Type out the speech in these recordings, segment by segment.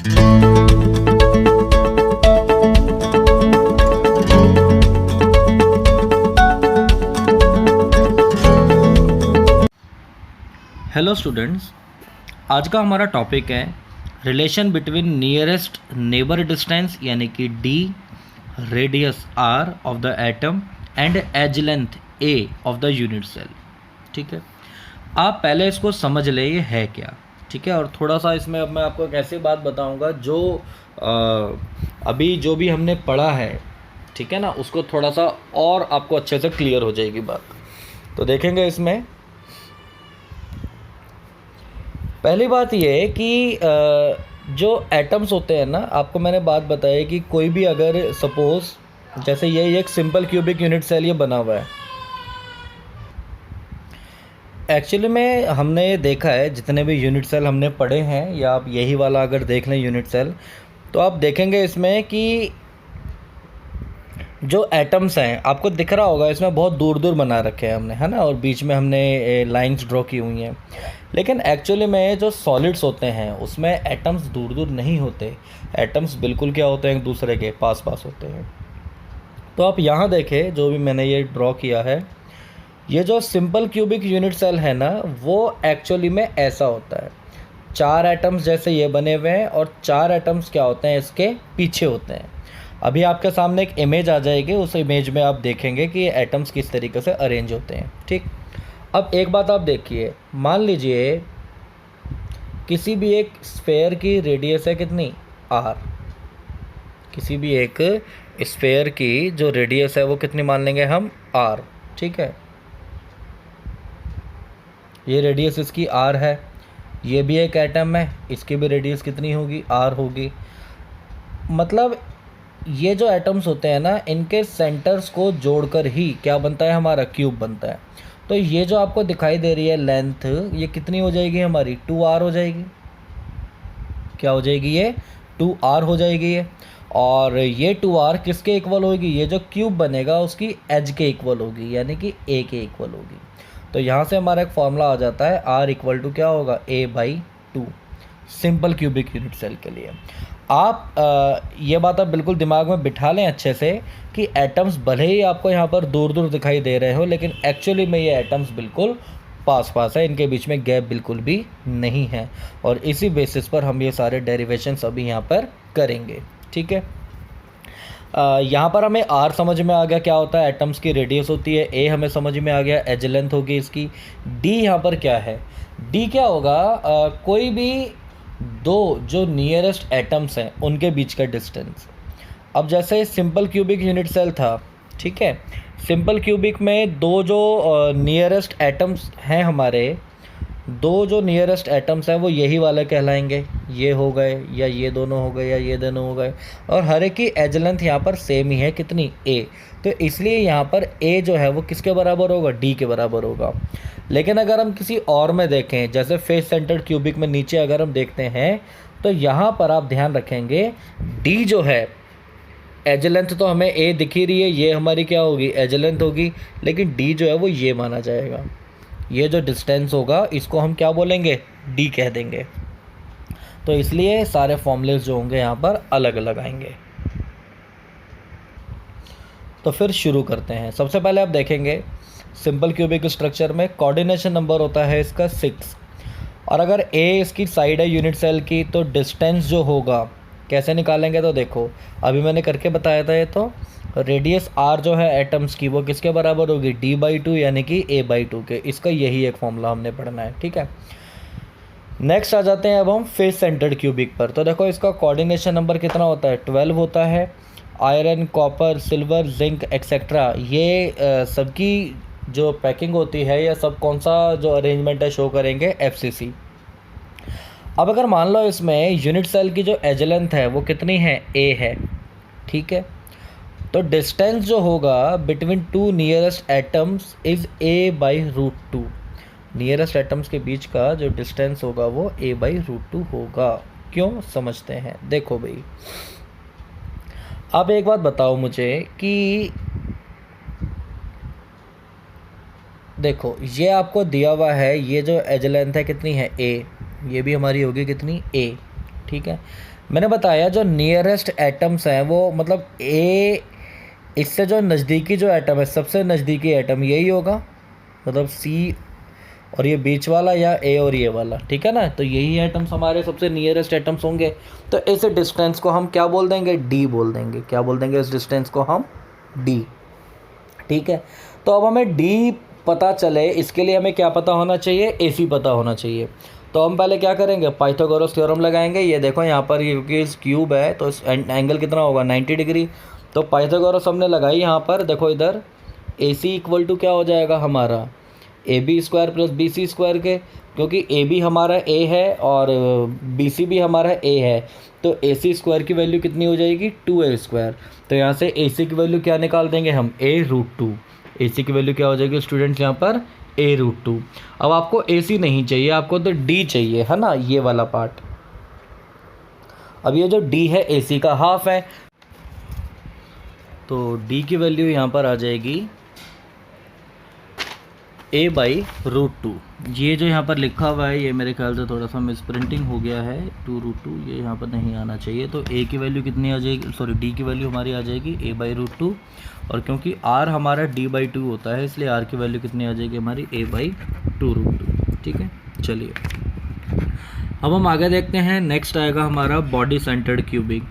Hello students, आज का हमारा टॉपिक है relation between nearest neighbour distance यानी कि D, radius R of the atom and edge length A of the unit cell. ठीक है, आप पहले इसको समझ ले ये है क्या। ठीक है, और थोड़ा सा इसमें अब मैं आपको एक ऐसी बात बताऊंगा जो अभी जो भी हमने पढ़ा है, ठीक है ना, उसको थोड़ा सा और आपको अच्छे से क्लियर हो जाएगी बात। तो देखेंगे इसमें पहली बात ये है कि जो एटम्स होते हैं ना, आपको मैंने बात बताई कि कोई भी अगर सपोज़ जैसे ये एक सिंपल क्यूबिक यूनिट सेल ये बना हुआ है। एक्चुअली में हमने देखा है जितने भी यूनिट सेल हमने पढ़े हैं, या आप यही वाला अगर देख लें यूनिट सेल, तो आप देखेंगे इसमें कि जो एटम्स हैं आपको दिख रहा होगा इसमें बहुत दूर दूर बना रखे हैं हमने, है ना, और बीच में हमने लाइंस ड्रॉ की हुई हैं। लेकिन एक्चुअली में जो सॉलिड्स होते हैं उसमें एटम्स दूर दूर नहीं होते। एटम्स बिल्कुल क्या होते हैं, एक दूसरे के पास पास होते हैं। तो आप यहाँ देखें, जो भी मैंने ये ड्रॉ किया है, ये जो सिंपल क्यूबिक यूनिट सेल है ना, वो एक्चुअली में ऐसा होता है। 4 एटम्स जैसे ये बने हुए हैं और 4 एटम्स क्या होते हैं, इसके पीछे होते हैं। अभी आपके सामने एक इमेज आ जाएगी, उस इमेज में आप देखेंगे कि ये एटम्स किस तरीके से अरेंज होते हैं। ठीक, अब एक बात आप देखिए, मान लीजिए किसी भी एक स्फेयर की रेडियस है कितनी, आर। किसी भी एक स्फेयर की जो रेडियस है वो कितनी मान लेंगे हम, आर। ठीक है, ये रेडियस इसकी आर है। ये भी एक एटम है, इसकी भी रेडियस कितनी होगी, आर होगी। मतलब ये जो एटम्स होते हैं ना, इनके सेंटर्स को जोड़कर ही क्या बनता है, हमारा क्यूब बनता है। तो ये जो आपको दिखाई दे रही है लेंथ, ये कितनी हो जाएगी हमारी, 2r हो जाएगी। क्या हो जाएगी, ये 2r हो जाएगी ये। और ये 2r किसके इक्वल होगी, ये जो क्यूब बनेगा उसकी एज के इक्वल होगी, यानी कि a के इक्वल होगी। तो यहाँ से हमारा एक फॉर्मूला आ जाता है, r इक्वल टू क्या होगा, a/2, simple cubic unit cell के लिए। आप ये बात आप बिल्कुल दिमाग में बिठा लें अच्छे से कि एटम्स भले ही आपको यहाँ पर दूर दूर दिखाई दे रहे हो, लेकिन एक्चुअली में ये एटम्स बिल्कुल पास पास है, इनके बीच में गैप बिल्कुल भी नहीं है। और इसी बेसिस पर हम ये सारे डेरिवेशंस अभी यहाँ पर करेंगे। ठीक है, यहाँ पर हमें आर समझ में आ गया क्या होता है, एटम्स की रेडियस होती है। ए हमें समझ में आ गया, एज लेंथ होगी इसकी। डी यहाँ पर क्या है, डी क्या होगा, कोई भी दो जो नियरेस्ट एटम्स हैं उनके बीच का डिस्टेंस। अब जैसे सिंपल क्यूबिक यूनिट सेल था, ठीक है, सिंपल क्यूबिक में दो जो नियरेस्ट एटम्स हैं हमारे, दो जो नियरेस्ट एटम्स हैं वो यही वाले कहलाएंगे। ये हो गए, या ये दोनों हो गए, या ये दोनों हो गए। और हर एक की एज लेंथ यहाँ पर सेम ही है, कितनी, ए। तो इसलिए यहाँ पर ए जो है वो किसके बराबर होगा, डी के बराबर होगा। लेकिन अगर हम किसी और में देखें, जैसे फेस सेंटर्ड क्यूबिक में नीचे अगर हम देखते हैं, तो यहाँ पर आप ध्यान रखेंगे डी जो है, एज लेंथ तो हमें ए दिख ही रही है, ये हमारी क्या होगी, एज लेंथ होगी। लेकिन डी जो है वो ये माना जाएगा। ये जो डिस्टेंस होगा इसको हम क्या बोलेंगे, डी कह देंगे। तो इसलिए सारे फॉर्मूलेस जो होंगे यहाँ पर अलग अलग आएंगे। तो फिर शुरू करते हैं। सबसे पहले आप देखेंगे सिंपल क्यूबिक स्ट्रक्चर में कोऑर्डिनेशन नंबर होता है इसका 6। और अगर ए इसकी साइड है यूनिट सेल की, तो डिस्टेंस जो होगा कैसे निकालेंगे, तो देखो अभी मैंने करके बताया था। ये तो रेडियस आर जो है एटम्स की, वो किसके बराबर होगी, d/2 यानी कि a/2 के। इसका यही एक फॉर्मूला हमने पढ़ना है। ठीक है, नेक्स्ट आ जाते हैं अब हम फेस सेंटर्ड क्यूबिक पर। तो देखो इसका कोऑर्डिनेशन नंबर कितना होता है, 12 होता है। Iron, copper, silver, zinc etcetera, ये सबकी जो पैकिंग होती है, या सब कौन सा जो अरेंजमेंट है शो करेंगे, FCC। अब अगर मान लो इसमें यूनिट सेल की जो एज लेंथ है वो कितनी है, a है। ठीक है, तो डिस्टेंस जो होगा between two nearest atoms is a/√2। Nearest atoms के बीच का जो डिस्टेंस होगा वो a/√2 होगा। क्यों, समझते हैं। देखो भाई, अब एक बात बताओ मुझे कि देखो ये आपको दिया हुआ है, ये जो एज लेंथ है कितनी है, a, ये भी हमारी होगी कितनी, a। ठीक है, मैंने बताया जो नियरेस्ट एटम्स हैं वो मतलब ए, इससे जो नज़दीकी जो एटम है, सबसे नज़दीकी एटम यही होगा, मतलब सी और ये बीच वाला, या ए और ये वाला, ठीक है ना। तो यही एटम्स हमारे सबसे नियरेस्ट एटम्स होंगे। तो इस डिस्टेंस को हम क्या बोल देंगे, डी बोल देंगे। क्या बोल देंगे इस डिस्टेंस को हम, डी, ठीक है। तो अब हमें डी पता चले, इसके लिए हमें क्या पता होना चाहिए, एसी पता होना चाहिए। तो हम पहले क्या करेंगे, पाइथागोरस थ्योरम लगाएंगे। ये देखो यहाँ पर, ये क्योंकि इस क्यूब है तो इस एंगल कितना होगा, 90 डिग्री। तो पाइथागोरस हमने लगाई यहाँ पर, देखो इधर ए सी इक्वल टू क्या हो जाएगा हमारा, A B square plus B C square के, क्योंकि ए बी हमारा ए है और बी सी भी हमारा ए है। तो ए सी स्क्वायर की वैल्यू कितनी हो जाएगी, 2a स्क्वायर। तो यहाँ से ए सी की वैल्यू क्या निकाल देंगे हम, a√2। ए सी की वैल्यू क्या हो जाएगी स्टूडेंट्स यहाँ पर, a√2। अब आपको ए सी नहीं चाहिए, आपको तो डी चाहिए, है ना, ये वाला पार्ट। अब ये जो डी है ए सी का हाफ है, तो डी की वैल्यू यहाँ पर आ जाएगी a/√2। ये जो यहाँ पर लिखा हुआ है ये मेरे ख्याल से थोड़ा सा मिस प्रिंटिंग हो गया है, 2√2 ये यहाँ पर नहीं आना चाहिए। तो a की वैल्यू कितनी आ जाएगी, सॉरी d की वैल्यू हमारी आ जाएगी a/√2, और क्योंकि r हमारा d/2 होता है इसलिए r की वैल्यू कितनी आ जाएगी हमारी a/2√2, ठीक है। चलिए अब हम आगे देखते हैं। नेक्स्ट आएगा हमारा body centred cubic.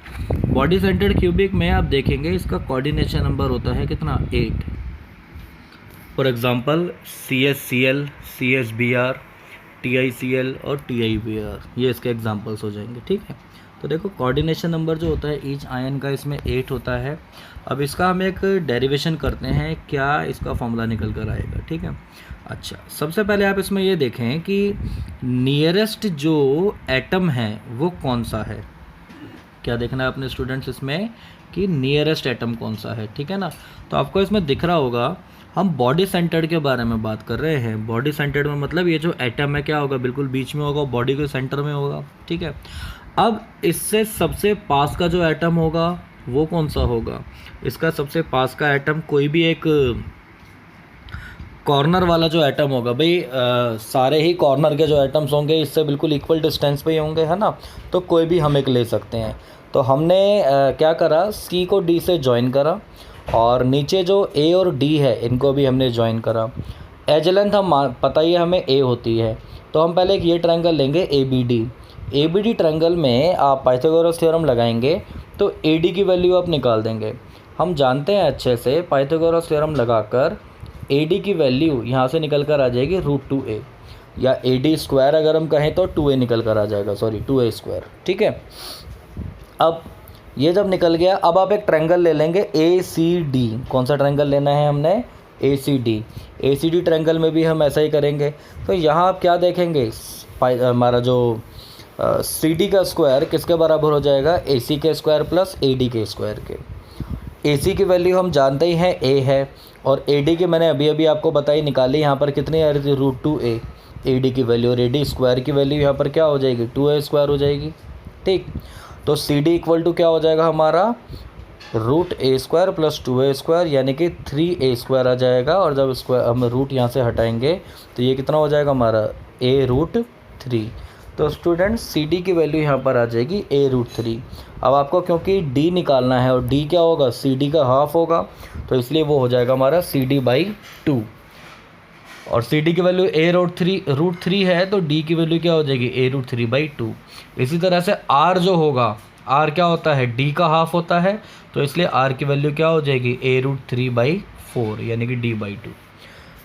Body centred cubic में आप देखेंगे इसका कोऑर्डिनेशन नंबर होता है कितना, 8। For example CSCl, CSBr, TiCl और TiBr, ये इसके एग्जांपल्स हो जाएंगे, ठीक है। तो देखो कोऑर्डिनेशन नंबर जो होता है ईच आयन का इसमें 8 होता है। अब इसका हम एक डेरिवेशन करते हैं, क्या इसका फॉर्मूला निकल कर आएगा, ठीक है। अच्छा, सबसे पहले आप इसमें ये देखें कि नियरेस्ट जो एटम है वो कौन सा है। क्या देखना है अपने स्टूडेंट्स इसमें कि नियरेस्ट एटम कौन सा है, ठीक है ना। तो आपको इसमें दिख रहा होगा हम बॉडी सेंटर्ड के बारे में बात कर रहे हैं। बॉडी सेंटर्ड में मतलब ये जो एटम है क्या होगा, बिल्कुल बीच में होगा, बॉडी के सेंटर में होगा, ठीक है। अब इससे सबसे पास का जो एटम होगा वो कौन सा होगा, इसका सबसे पास का एटम कोई भी एक कॉर्नर वाला जो एटम होगा, भाई सारे ही कॉर्नर के जो एटम्स होंगे इससे बिल्कुल इक्वल डिस्टेंस पे ही होंगे, है ना। तो कोई भी हम एक ले सकते हैं। तो हमने क्या करा, सी को डी से ज्वाइन करा और नीचे जो ए और डी है इनको भी हमने ज्वाइन करा। एज लेंथ हम पता ही है हमें ए होती है, तो हम पहले एक ये ट्रायंगल लेंगे ए बी डी ट्रायंगल में आप पाइथागोरस थ्योरम लगाएंगे तो ए डी की वैल्यू आप निकाल देंगे। हम जानते हैं अच्छे से पाइथागोरस थ्योरम लगाकर ए डी की वैल्यू यहाँ से निकल कर आ जाएगी √2a, या ए डी स्क्वायर अगर हम कहें तो 2a निकल कर आ जाएगा, सॉरी 2a स्क्वायर, ठीक है। अब ये जब निकल गया, अब आप एक ट्रायंगल ले लेंगे ACD। कौन सा ट्रायंगल लेना है हमने, ACD ट्रायंगल में भी हम ऐसा ही करेंगे। तो यहाँ आप क्या देखेंगे, हमारा जो CD का स्क्वायर किसके बराबर हो जाएगा, AC के स्क्वायर प्लस AD के स्क्वायर के। AC की वैल्यू हम जानते ही हैं A है, और AD की मैंने अभी अभी आपको बताई निकाली, यहाँ पर कितनी आ रही थी, √2a AD की वैल्यू, और AD स्क्वायर की वैल्यू यहाँ पर क्या हो जाएगी, 2a स्क्वायर हो जाएगी, ठीक। तो CD इक्वल टू क्या हो जाएगा हमारा, √a square plus 2a square, यानी कि 3a स्क्वायर आ जाएगा। और जब स्क्वायर हम रूट यहाँ से हटाएंगे तो ये कितना हो जाएगा हमारा, a√3। तो स्टूडेंट्स CD की वैल्यू यहाँ पर आ जाएगी a√3। अब आपको क्योंकि D निकालना है और D क्या होगा, CD का हाफ होगा, तो इसलिए वो हो जाएगा हमारा CD/2। और CD की वैल्यू a√3 है, तो D की वैल्यू क्या हो जाएगी, a√3/2। इसी तरह से R जो होगा, R क्या होता है, D का हाफ होता है, तो इसलिए R की वैल्यू क्या हो जाएगी, a√3/4, यानी कि D/2।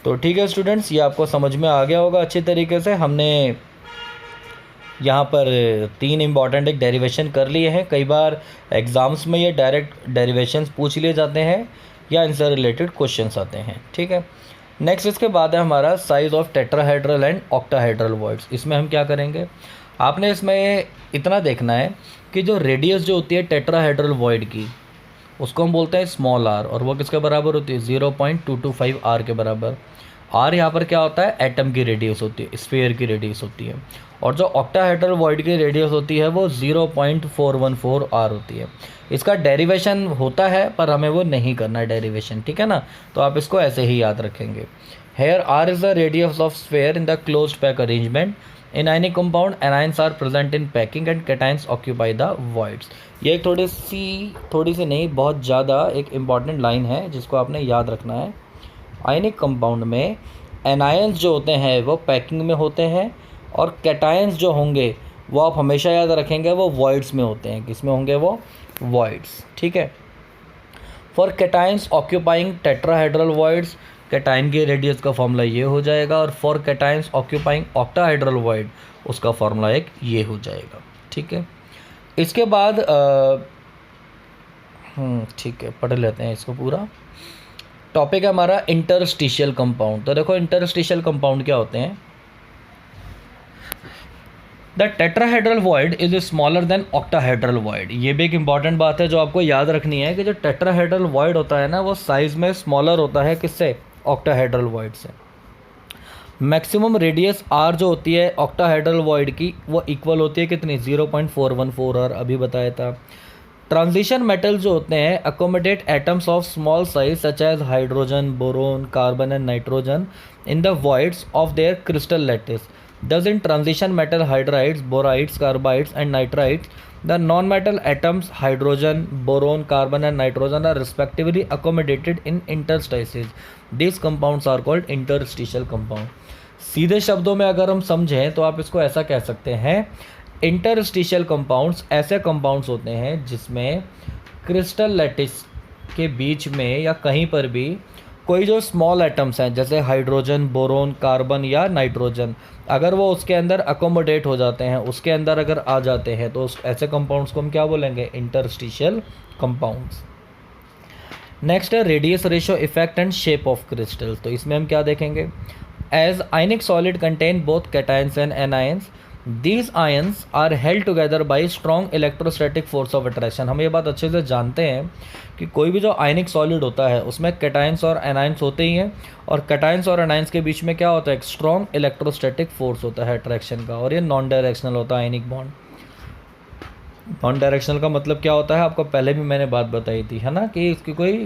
तो ठीक है स्टूडेंट्स, ये आपको समझ में आ गया होगा अच्छी तरीके से। हमने यहाँ पर 3 इंपॉर्टेंट एक डेरिवेशन कर लिए हैं। कई बार एग्ज़ाम्स में ये डायरेक्ट डेरिवेशंस पूछ लिए जाते हैं या इनसे रिलेटेड क्वेश्चंस आते हैं, ठीक है। नेक्स्ट इसके बाद है हमारा size of tetrahedral and octahedral voids. इसमें हम क्या करेंगे, आपने इसमें इतना देखना है कि जो रेडियस जो होती है टेट्राहेड्रल वॉइड की, उसको हम बोलते हैं स्मॉल r, और वो किसके बराबर होती है, 0.225 r के बराबर। r यहाँ पर क्या होता है, एटम की रेडियस होती है, स्फीयर की रेडियस होती है। और जो ऑक्टाहेड्रल वॉइड की रेडियस होती है वो 0.414 r होती है। इसका डेरिवेशन होता है पर हमें वो नहीं करना है डेरिवेशन, ठीक है ना। तो आप इसको ऐसे ही याद रखेंगे। Here r is the radius of sphere in the closed pack arrangement in ionic compound anions are present in packing and cations occupy the voids. ये एक थोड़ी सी नहीं, बहुत ज़्यादा एक इम्पॉर्टेंट लाइन है जिसको आपने याद रखना है। आयनिक कंपाउंड में एनायंस जो होते हैं वो पैकिंग में होते हैं, और कैटायंस जो होंगे वो आप हमेशा याद रखेंगे वो वॉइड्स में होते हैं। किस में होंगे? वो वॉइड्स। ठीक है। For cations occupying tetrahedral voids, cation के रेडियस का फॉर्मूला ये हो जाएगा, और for cations occupying octahedral void उसका फॉर्मूला एक ये हो जाएगा। ठीक है। इसके बाद ठीक है, पढ़ लेते हैं इसको पूरा। टॉपिक है हमारा इंटरस्टिशियल कंपाउंड। तो देखो इंटरस्टिशियल कंपाउंड क्या होते हैं। The tetrahedral void is smaller than octahedral void. ये भी एक इंपॉर्टेंट बात है जो आपको याद रखनी है कि जो टेट्राहेड्रल वॉइड होता है ना वो साइज़ में स्मॉलर होता है किससे? ऑक्टाहेड्रल वॉइड से। मैक्सिमम रेडियस आर जो होती है ऑक्टाहेड्रल वॉइड की वो इक्वल होती है कितनी? 0.414 आर, अभी बताया था। ट्रांजिशन मेटल जो होते हैं accommodate atoms of small size such as hydrogen, boron, carbon and nitrogen in the voids of their crystal lattice. Thus in transition metal hydrides, borides, carbides and nitrides, the non-metal atoms hydrogen, boron, carbon and nitrogen are respectively accommodated in interstices. These compounds are called interstitial compound. सीधे शब्दों में अगर हम समझें तो आप इसको ऐसा कह सकते हैं, इंटरस्टिशियल कंपाउंड्स ऐसे कंपाउंड्स होते हैं जिसमें क्रिस्टल लैटिस के बीच में या कहीं पर भी कोई जो स्मॉल एटम्स हैं जैसे हाइड्रोजन, बोरोन, कार्बन या नाइट्रोजन, अगर वो उसके अंदर अकोमोडेट हो जाते हैं, उसके अंदर अगर आ जाते हैं, तो उस ऐसे कंपाउंड्स को हम क्या बोलेंगे? Interstitial compounds. नेक्स्ट है radius ratio effect and shape of crystals. तो इसमें हम क्या देखेंगे? As ionic solid contain both cations and anions, these ions are held together by strong electrostatic force of attraction. हम ये बात अच्छे से जानते हैं कि कोई भी जो आयनिक सॉलिड होता है उसमें कैटायंस और एनायंस होते ही हैं, और कैटायंस और एनायंस के बीच में क्या होता है? एक स्ट्रॉन्ग इलेक्ट्रोस्टैटिक फोर्स होता है अट्रैक्शन का, और ये नॉन डायरेक्शनल होता है आयनिक बॉन्ड। नॉन डायरेक्शनल का मतलब क्या होता है? आपको पहले भी मैंने बात बताई थी, है ना, कि इसकी कोई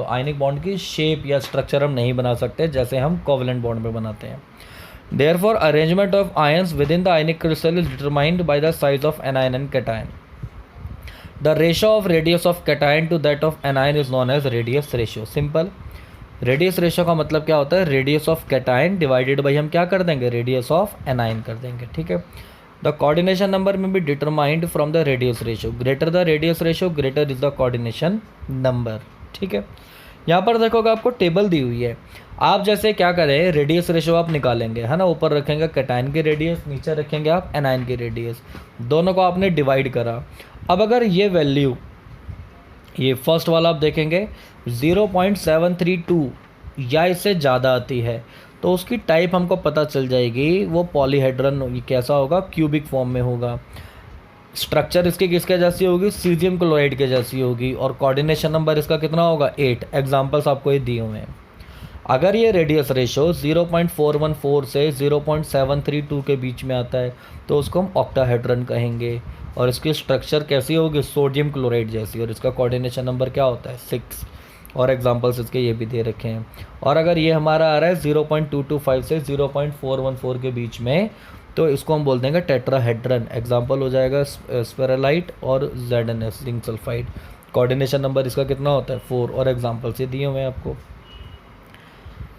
आयनिक बॉन्ड की शेप या स्ट्रक्चर हम नहीं बना सकते जैसे हम कोवलेंट बॉन्ड में बनाते हैं। Therefore, arrangement of ions within the ionic crystal is determined by the size of anion and cation. The ratio of radius of cation to that of anion is known as radius ratio. Simple. Radius ratio का मतलब क्या होता है? Radius of cation divided by हम क्या कर देंगे? Radius of anion कर देंगे। ठीक है। द कोऑर्डिनेशन नंबर में be determined from the radius ratio. Greater the radius ratio greater is the coordination number. ठीक है। यहाँ पर देखोगे आपको टेबल दी हुई है। आप जैसे क्या करें, रेडियस रेशियो आप निकालेंगे, है ना, ऊपर रखेंगे कैटायन की रेडियस, नीचे रखेंगे आप एनायन की रेडियस, दोनों को आपने डिवाइड करा। अब अगर ये वैल्यू, ये फर्स्ट वाला आप देखेंगे 0.732 या इससे ज़्यादा आती है तो उसकी टाइप हमको पता चल जाएगी, वो पॉलीहेड्रन कैसा होगा? क्यूबिक फॉर्म में होगा। स्ट्रक्चर इसकी किसके जैसी होगी? सीजियम क्लोराइड के जैसी होगी। और कोऑर्डिनेशन नंबर इसका कितना होगा? 8। एग्जांपल्स आपको ये दिए हुए हैं। अगर ये रेडियस रेशो 0.414 से 0.732 के बीच में आता है तो उसको हम ऑक्टाहेड्रन कहेंगे, और इसकी स्ट्रक्चर कैसी होगी? सोडियम क्लोराइड जैसी, और इसका कोऑर्डिनेशन नंबर क्या होता है? 6। और एग्जांपल्स इसके ये भी दे रखे हैं। और अगर ये हमारा आ रहा है 0.225 से 0.414 के बीच में तो इसको हम बोल देंगे टेट्राहेड्रन। एग्जांपल हो जाएगा स्पेरालाइट और ZnS, zinc sulphide. Coordination number इसका कितना होता है? 4। और एग्जांपल से दिए हुए हैं आपको।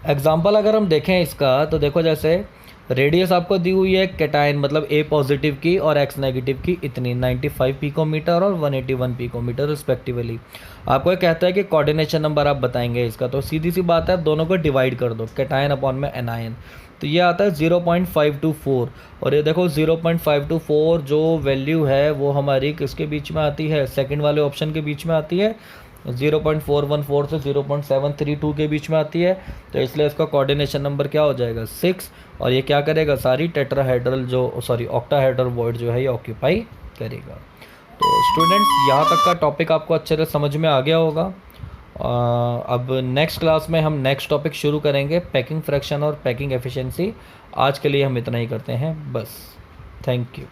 एग्जांपल अगर हम देखें इसका तो देखो, जैसे रेडियस आपको दी हुई है कैटायन मतलब A पॉजिटिव की और X नेगेटिव की इतनी 95 पिकोमीटर और 181 पिकोमीटर रिस्पेक्टिवली। आपको ये कहता है कि कोऑर्डिनेशन नंबर आप बताएंगे इसका, तो सीधी सी बात है, आप दोनों को डिवाइड कर दो, कैटायन अपॉन में एनायन, तो ये आता है 0.524। और ये देखो 0.524 जो वैल्यू है वो हमारी किसके बीच में आती है? सेकंड वाले ऑप्शन के बीच में आती है, 0.414 से 0.732 के बीच में आती है। तो इसलिए इसका कोऑर्डिनेशन नंबर क्या हो जाएगा? 6। और ये क्या करेगा? सारी टेट्राहेड्रल ऑक्टाहेड्रल वॉइड जो है ये ऑक्यूपाई करेगा। तो स्टूडेंट्स, यहाँ तक का टॉपिक आपको अच्छे से समझ में आ गया होगा। अब नेक्स्ट क्लास में हम नेक्स्ट टॉपिक शुरू करेंगे, पैकिंग फ्रैक्शन और पैकिंग एफिशिएंसी। आज के लिए हम इतना ही करते हैं बस। Thank you.